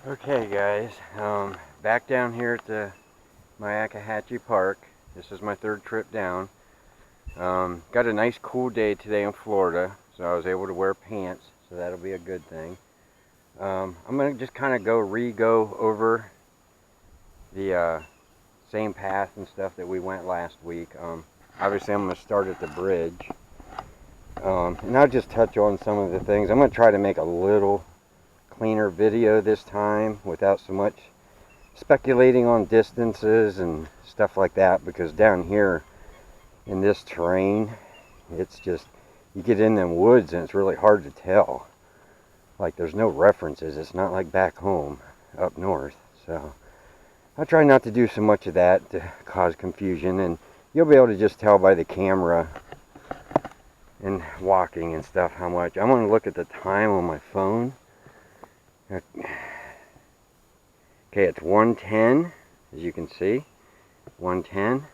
Okay guys, back down here at the Myakkahatchee Park. This is my third trip down. Got a nice cool day today in Florida, so I was able to wear pants, so that'll be a good thing. I'm going to just kind of go over the same path and stuff that we went last week. Obviously I'm going to start at the bridge, and I'll just touch on some of the things. I'm going to try to make a little cleaner video this time without so much speculating on distances and stuff like that, because down here in this terrain, it's just, you get in them woods and it's really hard to tell. Like, there's no references. It's not like back home up north. So I'll try not to do so much of that to cause confusion, and you'll be able to just tell by the camera and walking and stuff how much. I'm going to look at the time on my phone. Okay, it's 1:10, as you can see, 1:10,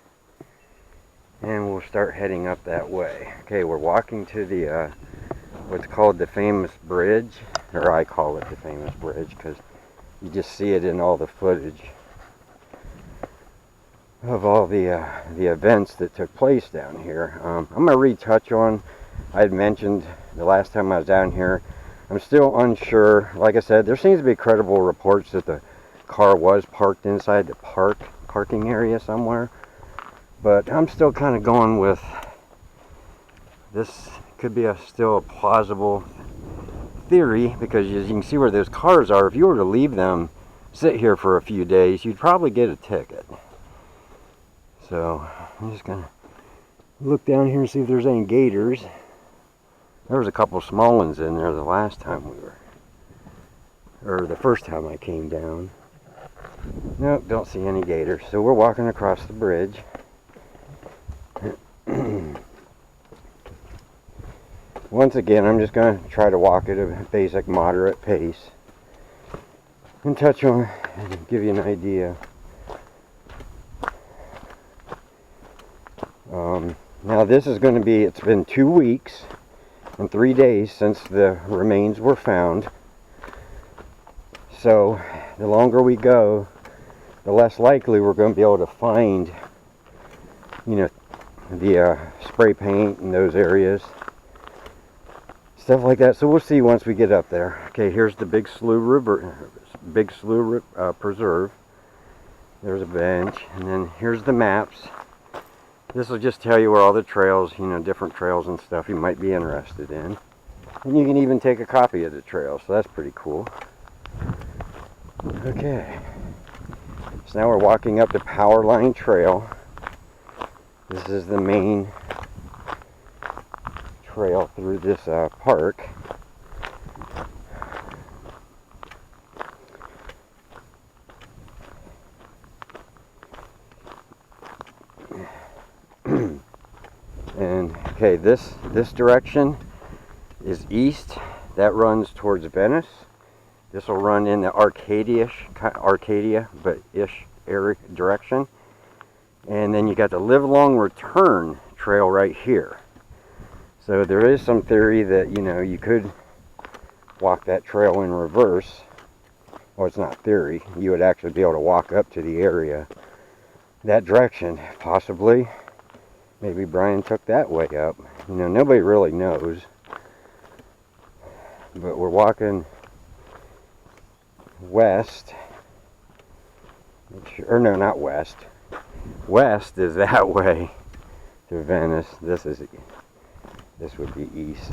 and we'll start heading up that way. Okay, we're walking to the what's called the famous bridge, or I call it the famous bridge because you just see it in all the footage of all the events that took place down here. I'm going to retouch on, I had mentioned the last time I was down here, I'm still unsure. Like I said, there seems to be credible reports that the car was parked inside the parking area somewhere, but I'm still kind of going with this could be still a plausible theory, because as you can see where those cars are, if you were to leave them sit here for a few days, you'd probably get a ticket. So I'm just gonna look down here and see if there's any gators. There was a couple small ones in there the last time we were, or the first time I came down. Nope, don't see any gators. So we're walking across the bridge. Once again, I'm just going to try to walk at a basic, moderate pace and touch on and give you an idea. Now this is going to be, it's been 2 weeks and 3 days since the remains were found. So the longer we go, the less likely we're going to be able to find, you know, the spray paint in those areas, stuff like that. So we'll see once we get up there. Okay, here's the Big Slough Preserve. There's a bench, and then here's the maps. This will just tell you where all the trails, you know, different trails and stuff you might be interested in. And you can even take a copy of the trail, so that's pretty cool. Okay. So now we're walking up the Power Line Trail. This is the main trail through this park. And okay, this direction is east. That runs towards Venice. This will run in the Arcadia but ish area direction. And then you got the Livelong Return trail right here. So there is some theory that, you know, you could walk that trail in reverse. Well, it's not theory. You would actually be able to walk up to the area that direction, possibly. Maybe Brian took that way up. You know, nobody really knows. But we're walking west. Or no, not west. West is that way to Venice. This would be east.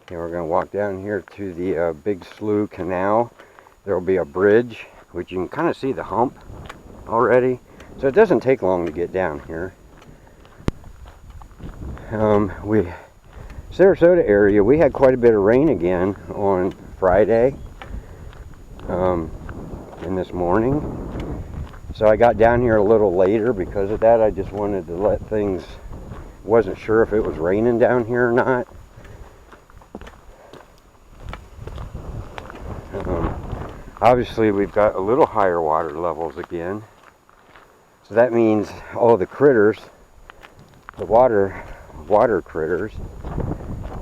Okay, we're going to walk down here to the Big Slough Canal. There will be a bridge, which you can kind of see the hump already. So it doesn't take long to get down here. Sarasota area, we had quite a bit of rain again on Friday and this morning. So I got down here a little later because of that. I just wanted to let things, wasn't sure if it was raining down here or not. Obviously we've got a little higher water levels again. So that means all the critters the water critters,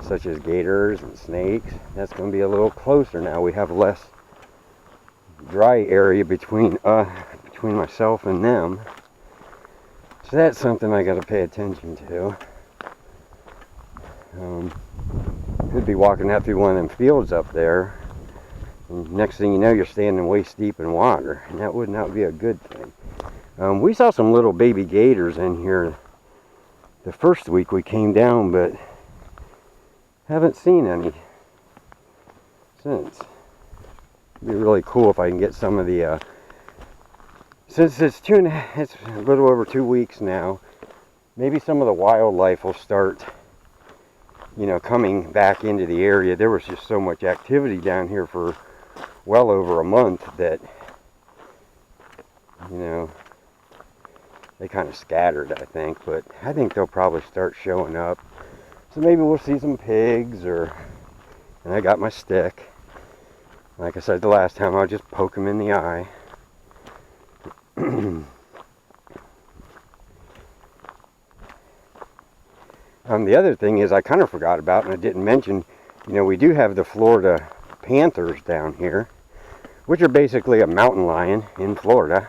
such as gators and snakes, that's going to be a little closer now. We have less dry area between myself and them. So that's something I got to pay attention to. Could be walking out through one of them fields up there, and next thing you know, you're standing waist deep in water, and that would not be a good thing. We saw some little baby gators in here the first week we came down, but haven't seen any since. It'd be really cool if I can get some of the, since it's it's a little over 2 weeks now, maybe some of the wildlife will start, you know, coming back into the area. There was just so much activity down here for well over a month that, you know, they kind of scattered, I think, but I think they'll probably start showing up. So maybe we'll see some pigs, and I got my stick. Like I said the last time, I'll just poke them in the eye. The other thing is I kind of forgot about, and I didn't mention, you know, we do have the Florida panthers down here, which are basically a mountain lion in Florida.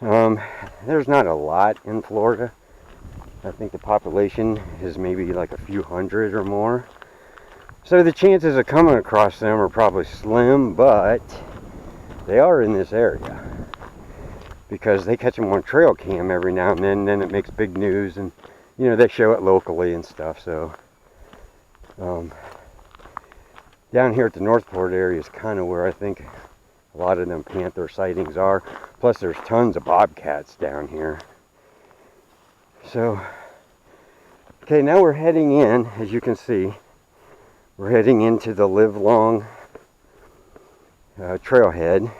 There's not a lot in Florida. I think the population is maybe like a few hundred or more. So the chances of coming across them are probably slim, but they are in this area because they catch them on trail cam every now and then it makes big news, and you know, they show it locally and stuff. So down here at the Northport area is kind of where I think a lot of them panther sightings are. Plus there's tons of bobcats down here. So, okay, now we're heading in, as you can see, we're heading into the livelong trailhead.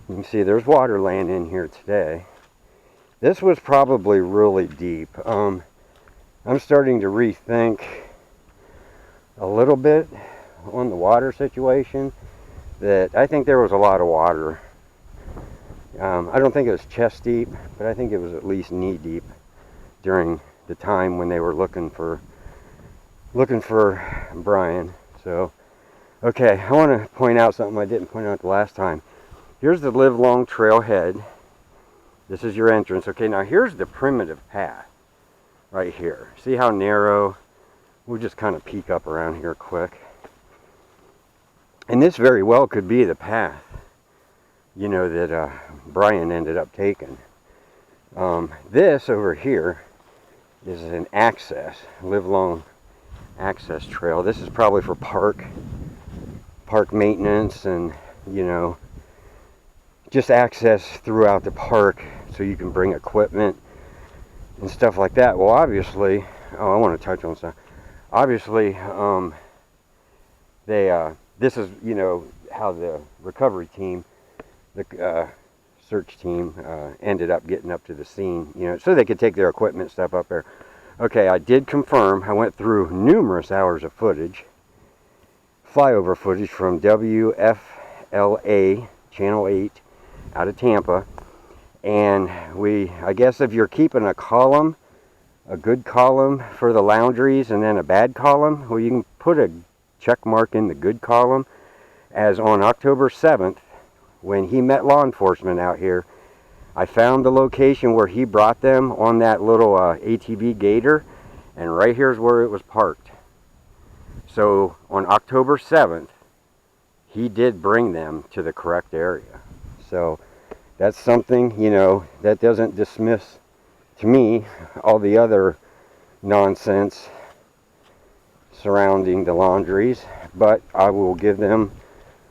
You can see there's water laying in here today. This was probably really deep. I'm starting to rethink a little bit on the water situation, that I think there was a lot of water. I don't think it was chest deep, but I think it was at least knee deep during the time when they were looking for Brian. So, okay, I want to point out something I didn't point out the last time. Here's the livelong trailhead. This is your entrance. Okay, now here's the primitive path right here. See how narrow? We'll just kind of peek up around here quick. And this very well could be the path, you know, that Brian ended up taking. This over here is an livelong access trail. This is probably for park maintenance and, you know, just access throughout the park so you can bring equipment and stuff like that. Well, obviously, I want to touch on something. Obviously, this is, you know, how the recovery team, the search team, ended up getting up to the scene, you know, so they could take their equipment stuff up there. Okay, I did confirm. I went through numerous hours of footage, flyover footage from WFLA Channel 8 out of Tampa, and I guess if you're keeping a column, a good column for the Laundries and then a bad column, well, you can put a check mark in the good column, as on October 7th, when he met law enforcement out here, I found the location where he brought them on that little ATV gator, and right here's where it was parked. So on October 7th, he did bring them to the correct area. So that's something, you know, that doesn't dismiss, to me, all the other nonsense surrounding the Laundries, but I will give them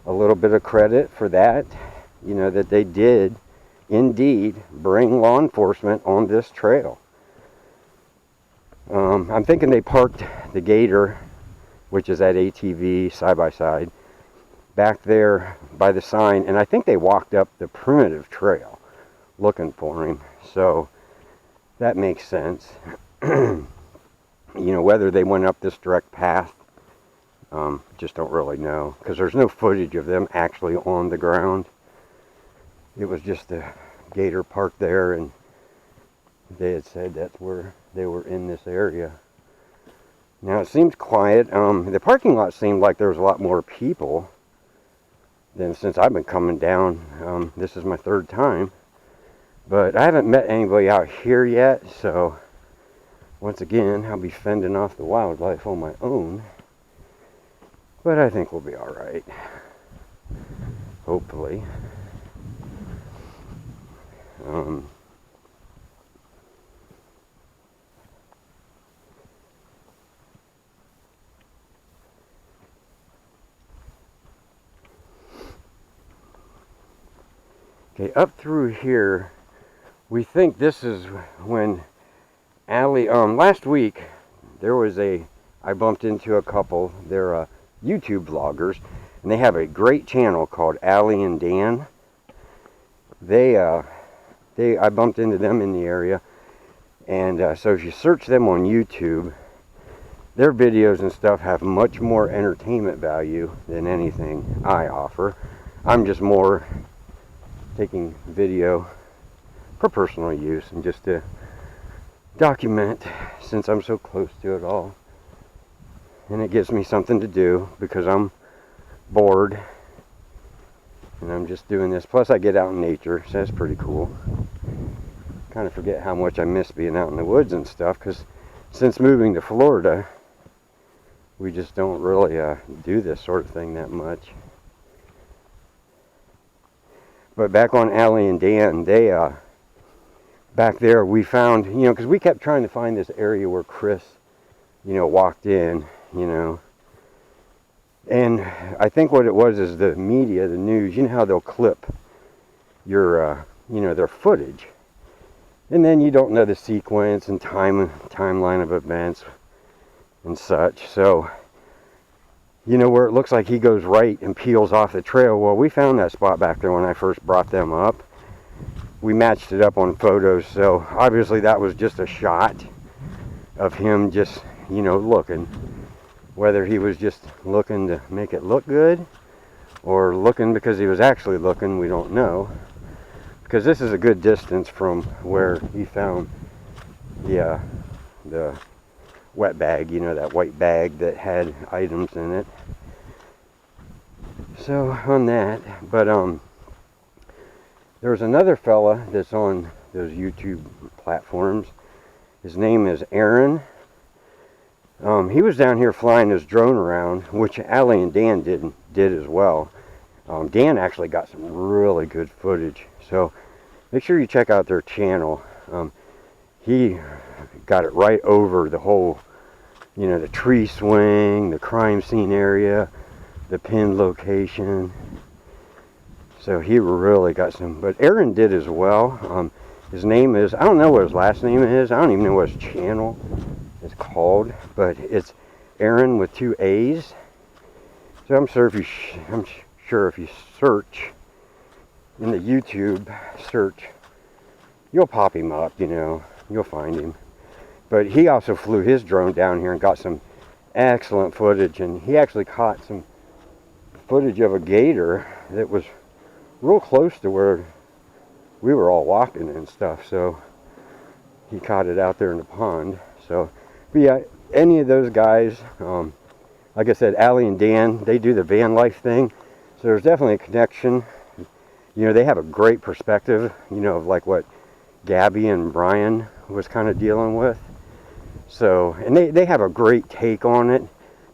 a little bit of credit for that, you know, that they did indeed bring law enforcement on this trail. I'm thinking they parked the gator, which is that ATV side by side, back there by the sign, and I think they walked up the primitive trail looking for him. So that makes sense. You know, whether they went up this direct path, just don't really know, because there's no footage of them actually on the ground. It was just a gator parked there, and they had said that's where they were in this area. Now it seems quiet. The parking lot seemed like there was a lot more people than since I've been coming down. This is my third time. But I haven't met anybody out here yet, so once again, I'll be fending off the wildlife on my own. But I think we'll be alright. Hopefully. Okay, up through here, we think this is when Allie, last week, I bumped into a couple, they're YouTube vloggers, and they have a great channel called Allie and Dan. I bumped into them in the area, and so if you search them on YouTube, their videos and stuff have much more entertainment value than anything I offer. I'm just more taking video for personal use and just to document, since I'm so close to it all, and it gives me something to do because I'm bored and I'm just doing this. Plus I get out in nature, so that's pretty cool. Kind of forget how much I miss being out in the woods and stuff, because since moving to Florida we just don't really do this sort of thing that much. But back on Allie and Dan, they back there we found, because we kept trying to find this area where Chris, walked in, and I think what it was is the media, the news, how they'll clip your, their footage, and then you don't know the sequence and timeline of events and such. So, where it looks like he goes right and peels off the trail. Well, we found that spot back there when I first brought them up. We matched it up on photos, so obviously that was just a shot of him just, looking. Whether he was just looking to make it look good or looking because he was actually looking, we don't know. Because this is a good distance from where he found the wet bag, that white bag that had items in it. So on that, but there's another fella that's on those YouTube platforms. His name is Aaron. He was down here flying his drone around, which Allie and Dan did as well. Dan actually got some really good footage, so make sure you check out their channel. He got it right over the whole, the tree swing, the crime scene area, the pinned location. So he really got some, but Aaron did as well. His name is, I don't know what his last name is. I don't even know what his channel is called, but it's Aaron with 2 A's. So I'm sure if you search in the YouTube search, you'll pop him up, you'll find him. But he also flew his drone down here and got some excellent footage, and he actually caught some footage of a gator that was real close to where we were all walking and stuff. So he caught it out there in the pond. So, but yeah, any of those guys, like I said, Allie and Dan, they do the van life thing. So there's definitely a connection. They have a great perspective, of like what Gabby and Brian was kind of dealing with. So, and they have a great take on it.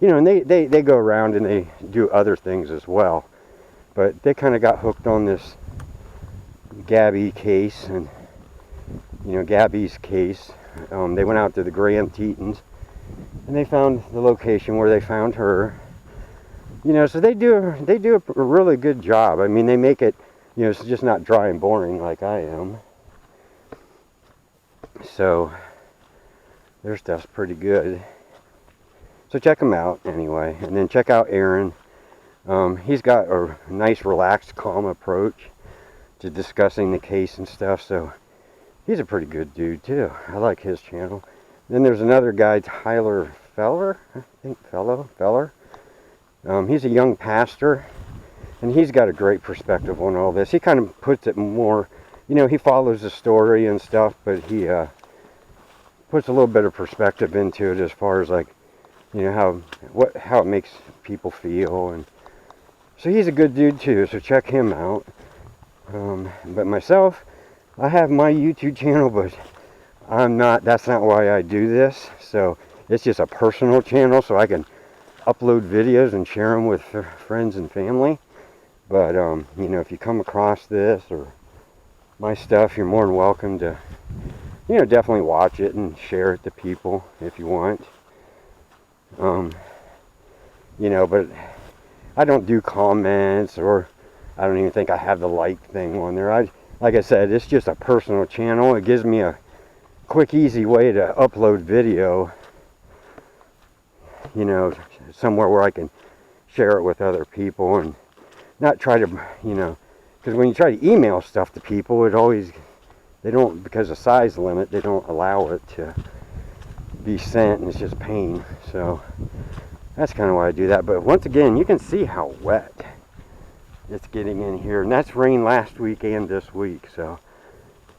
And they go around and they do other things as well. But they kind of got hooked on this Gabby case, and Gabby's case. They went out to the Graham Tetons, and they found the location where they found her. So they do a really good job. I mean, they make it, it's just not dry and boring like I am. So their stuff's pretty good. So check them out anyway, and then check out Aaron. He's got a nice, relaxed, calm approach to discussing the case and stuff, so he's a pretty good dude too. I like his channel. Then there's another guy, Tyler Feller, I think Feller. He's a young pastor, and he's got a great perspective on all this. He kind of puts it more, he follows the story and stuff, but he puts a little bit of perspective into it as far as like, you know, how it makes people feel. And so he's a good dude too, so check him out. But myself, I have my YouTube channel, but that's not why I do this. So it's just a personal channel, so I can upload videos and share them with friends and family. But you know, if you come across this or my stuff, you're more than welcome to, you know, definitely watch it and share it to people if you want. You know, but I don't do comments, or I don't even think I have the like thing on there. Like I said, it's just a personal channel. It gives me a quick, easy way to upload video, you know, somewhere where I can share it with other people and not try to, you know, because when you try to email stuff to people, they don't, because of size limit, they don't allow it to be sent, and it's just pain. So that's kind of why I do that. But once again, you can see how wet it's getting in here, and that's rain last week and this week, so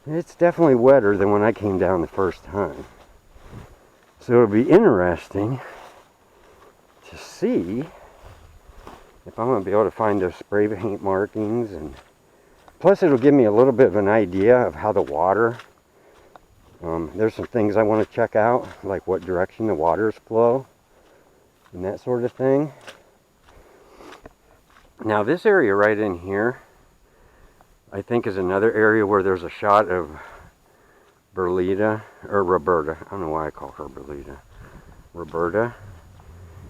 it's definitely wetter than when I came down the first time. So it'll be interesting to see if I'm going to be able to find those spray paint markings, and plus it'll give me a little bit of an idea of how the water, there's some things I want to check out, like what direction the waters flow and that sort of thing. Now this area right in here, I think, is another area where there's a shot of Berlita, or Roberta. I don't know why I call her Berlita. Roberta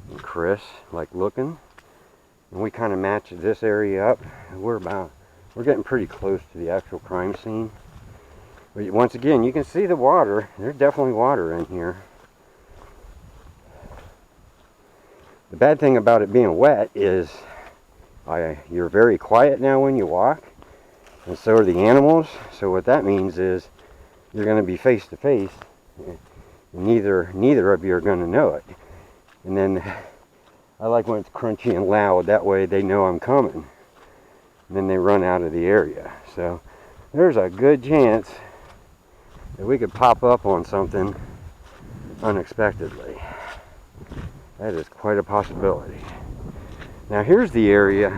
and Chris, like, looking. And we kind of match this area up. We're getting pretty close to the actual crime scene. But once again, you can see the water. There's definitely water in here. The bad thing about it being wet is you're very quiet now when you walk, and so are the animals. So what that means is you're going to be face to face, and neither of you are going to know it. And then I like when it's crunchy and loud, that way they know I'm coming, and then they run out of the area. So there's a good chance that we could pop up on something unexpectedly. That is quite a possibility. Now here's the area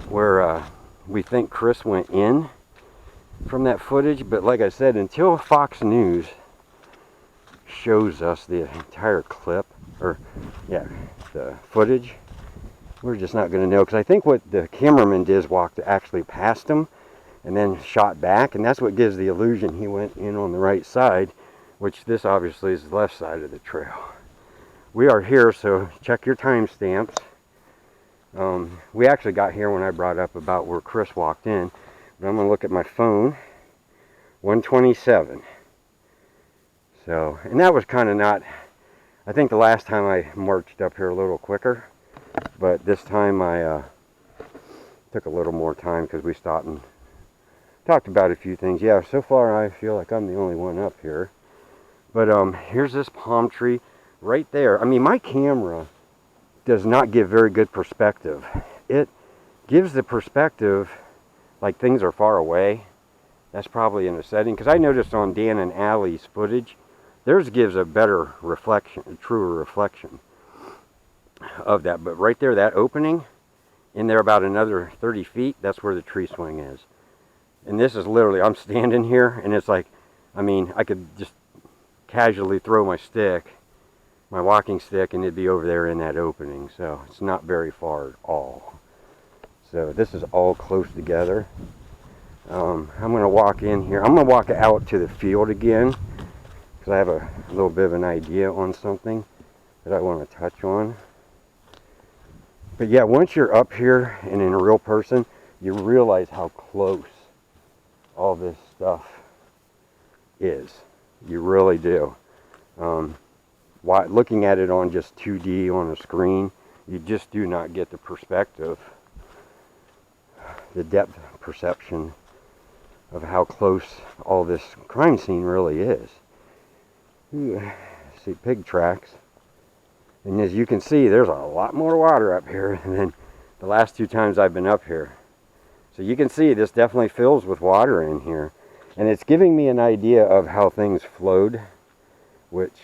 where we think Chris went in from that footage, but like I said, until Fox News shows us the entire clip, or yeah, the footage, we're just not going to know, because I think what the cameraman did is walked actually past him and then shot back, and that's what gives the illusion he went in on the right side, which this obviously is the left side of the trail. We are here, so check your timestamps. We actually got here when I brought up about where Chris walked in, but I'm going to look at my phone. 1:27. So, and that was kind of not, I think the last time I marched up here a little quicker, but this time I took a little more time because we stopped and talked about a few things. Yeah, so far I feel like I'm the only one up here. But here's this palm tree right there. I mean, my camera does not give very good perspective. It gives the perspective like things are far away. That's probably in the setting, because I noticed on Dan and Allie's footage, theirs gives a better reflection, a truer reflection of that. But right there, that opening, in there about another 30 feet, that's where the tree swing is. And this is literally, I'm standing here, and it's like, I mean, I could just casually throw my stick, my walking stick, and it'd be over there in that opening. So it's not very far at all. So this is all close together. I'm going to walk in here. I'm going to walk out to the field again, because I have a little bit of an idea on something that I want to touch on. But yeah, once you're up here and in a real person, you realize how close all this stuff is. You really do. Looking at it on just 2D on a screen, you just do not get the perspective, the depth perception of how close all this crime scene really is. See pig tracks. And as you can see, there's a lot more water up here than the last two times I've been up here. So you can see this definitely fills with water in here. And it's giving me an idea of how things flowed which,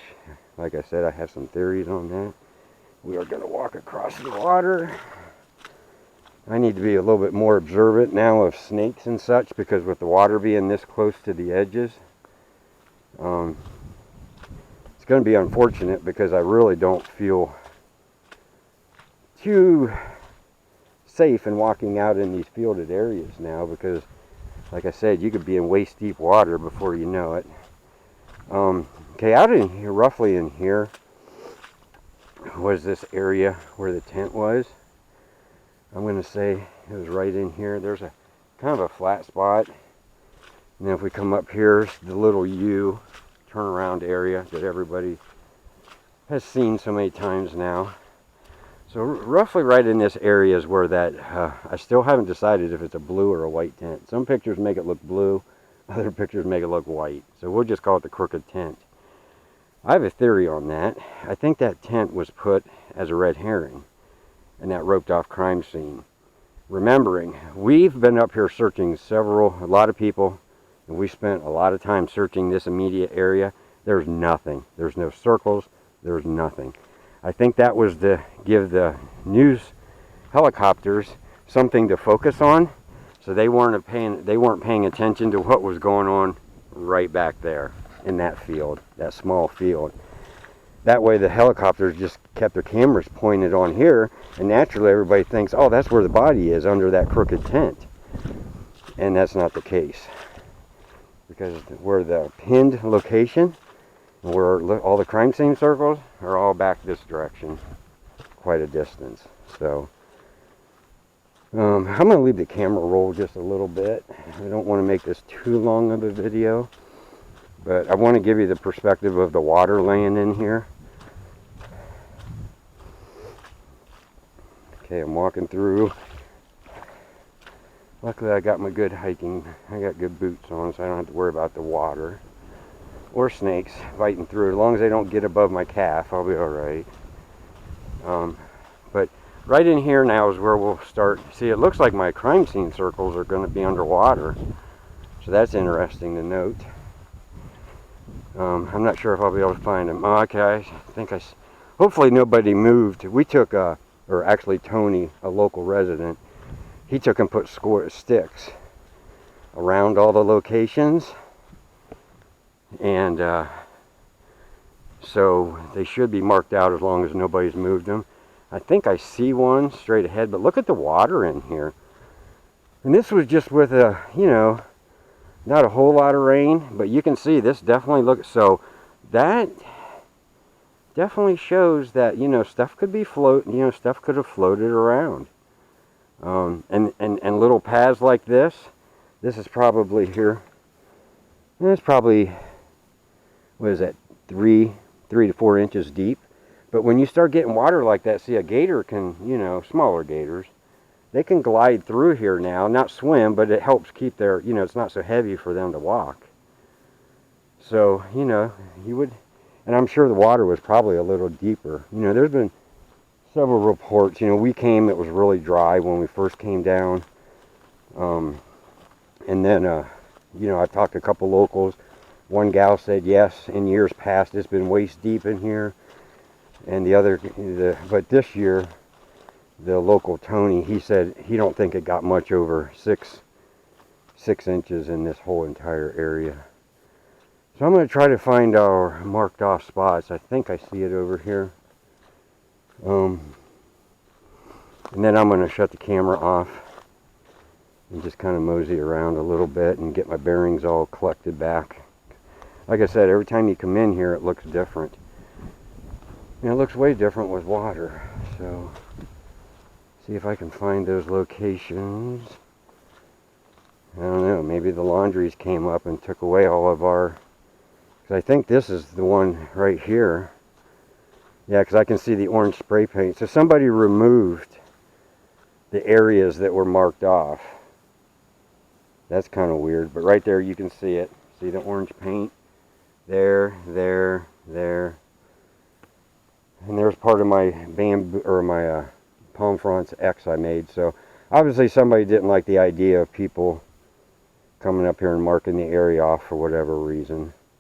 like I said, I have some theories on that. We are going to walk across the water. I need to be a little bit more observant now of snakes and such, because with the water being this close to the edges, it's going to be unfortunate, because I really don't feel too safe in walking out in these fielded areas now, because like I said, you could be in waist deep water before you know it. Okay, out in here, roughly in here, was this area where the tent was. I'm going to say it was right in here. There's a kind of a flat spot. And then if we come up here, the little U turnaround area that everybody has seen so many times now. So roughly right in this area is where that, I still haven't decided if it's a blue or a white tent. Some pictures make it look blue, other pictures make it look white. So we'll just call it the crooked tent. I have a theory on that. I think that tent was put as a red herring in that roped off crime scene. Remembering, we've been up here searching a lot of people, and we spent a lot of time searching this immediate area. There's nothing. There's no circles. There's nothing. I think that was to give the news helicopters something to focus on, so they weren't paying attention to what was going on right back there in that field, that small field. That way the helicopters just kept their cameras pointed on here, and naturally everybody thinks, oh, that's where the body is, under that crooked tent. And that's not the case, because where the pinned location, where all the crime scene circles are all back this direction, quite a distance. So I'm going to leave the camera roll just a little bit. I don't want to make this too long of a video, but I want to give you the perspective of the water laying in here. Okay, I'm walking through. Luckily I got my good hiking, I got good boots on, so I don't have to worry about the water or snakes biting through. As long as they don't get above my calf, I'll be alright. But right in here now is where we'll start. See, it looks like my crime scene circles are going to be underwater, so that's interesting to note. I'm not sure if I'll be able to find them. Oh, okay, I think hopefully nobody moved. We took, or actually Tony, a local resident, he took and put sticks around all the locations, and so they should be marked out as long as nobody's moved them. I think I see one straight ahead, but look at the water in here. And this was just with a, not a whole lot of rain, but you can see this definitely looks, so that definitely shows that, stuff could be stuff could have floated around. And little paths like this is probably here. It's probably, what is that, 3 to 4 inches deep. But when you start getting water like that, see, a gator can, smaller gators, they can glide through here now, not swim, but it helps keep their, it's not so heavy for them to walk. So, you would, and I'm sure the water was probably a little deeper. There's been several reports. We came, it was really dry when we first came down. And then, I talked to a couple locals. One gal said, yes, in years past, it's been waist deep in here. And but this year, the local Tony, he said he don't think it got much over six inches in this whole entire area. So I'm going to try to find our marked off spots. I think I see it over here. And then I'm going to shut the camera off and just kind of mosey around a little bit and get my bearings all collected back. Like I said, every time you come in here, it looks different. And it looks way different with water. So, see if I can find those locations. I don't know, maybe the Laundries came up and took away all of our, because I think this is the one right here. Yeah, because I can see the orange spray paint. So somebody removed the areas that were marked off. That's kind of weird, but right there you can see it. See the orange paint? There. And there's part of my bamboo, or my palm fronds X I made. So obviously somebody didn't like the idea of people coming up here and marking the area off for whatever reason.